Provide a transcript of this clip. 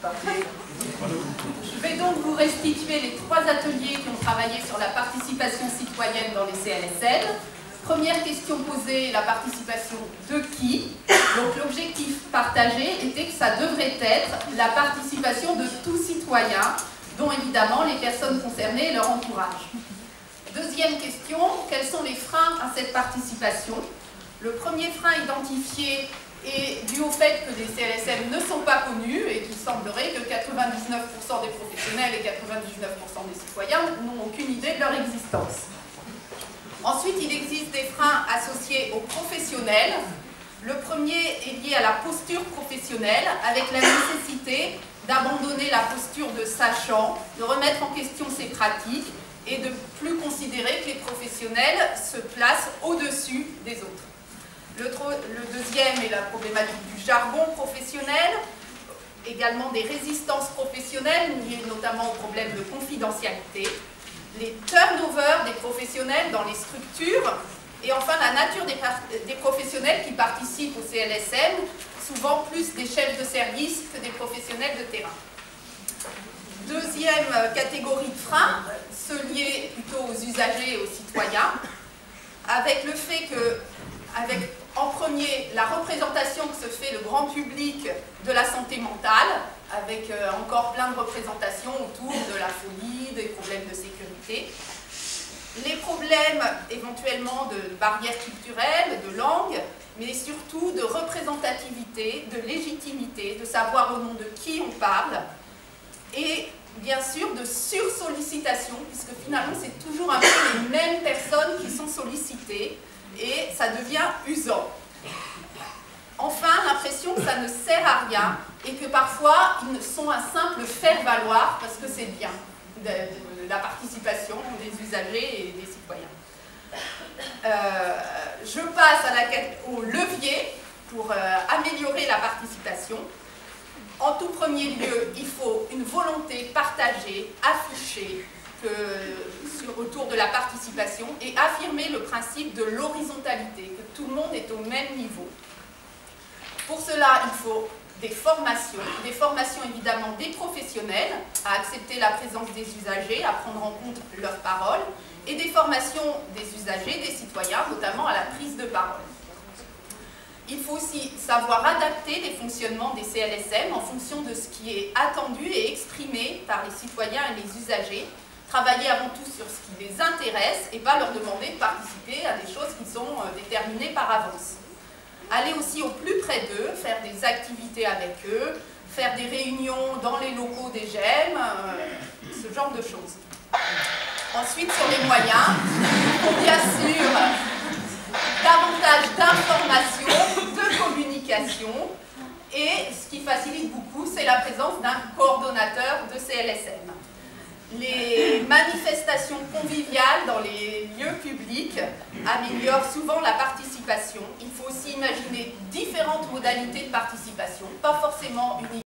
Je vais donc vous restituer les 3 ateliers qui ont travaillé sur la participation citoyenne dans les CLSM. Première question posée, la participation de qui? Donc l'objectif partagé était que ça devrait être la participation de tout citoyen, dont évidemment les personnes concernées et leur entourage. Deuxième question, quels sont les freins à cette participation? Le premier frein identifié est dû au fait que les CLSM ne sont pas connus et qu'il semblerait que 99% des professionnels et 99% des citoyens n'ont aucune idée de leur existence. Ensuite, il existe des freins associés aux professionnels. Le premier est lié à la posture professionnelle, avec la nécessité d'abandonner la posture de sachant, de remettre en question ses pratiques et de plus considérer que les professionnels se placent au-dessus des autres. Le deuxième est la problématique du jargon professionnel, également des résistances professionnelles liées notamment au problème de confidentialité, les turnovers des professionnels dans les structures et enfin la nature des professionnels qui participent au CLSM, souvent plus des chefs de service que des professionnels de terrain. Deuxième catégorie de freins, ceux liés plutôt aux usagers et aux citoyens, avec le fait que, en premier, la représentation que se fait le grand public de la santé mentale, avec encore plein de représentations autour de la folie, des problèmes de sécurité, les problèmes éventuellement de barrières culturelles, de langue, mais surtout de représentativité, de légitimité, de savoir au nom de qui on parle, et bien sûr de sursollicitation, puisque finalement c'est toujours un peu les mêmes personnes qui sont sollicitées, et ça devient usant. Enfin, l'impression que ça ne sert à rien et que parfois ils sont un simple faire-valoir parce que c'est bien de la participation des usagers et des citoyens. Je passe au levier pour améliorer la participation. En tout premier lieu, il faut une volonté partagée, affichée, autour de la participation et affirmer le principe de l'horizontalité, que tout le monde est au même niveau. Pour cela, il faut des formations évidemment des professionnels à accepter la présence des usagers, à prendre en compte leurs paroles, et des formations des usagers, des citoyens, notamment à la prise de parole. Il faut aussi savoir adapter les fonctionnements des CLSM en fonction de ce qui est attendu et exprimé par les citoyens et les usagers, travailler avant tout sur ce qui les intéresse et pas leur demander de participer à des choses qui sont déterminées par avance. Aller aussi au plus près d'eux, faire des activités avec eux, faire des réunions dans les locaux des GEM, ce genre de choses. Ensuite, sur les moyens, il faut bien sûr davantage d'information, de communication, et ce qui facilite beaucoup, c'est la présence d'un coordonnateur de CLSM. Les manifestations conviviales dans les lieux publics améliorent souvent la participation. Il faut aussi imaginer différentes modalités de participation, pas forcément uniquement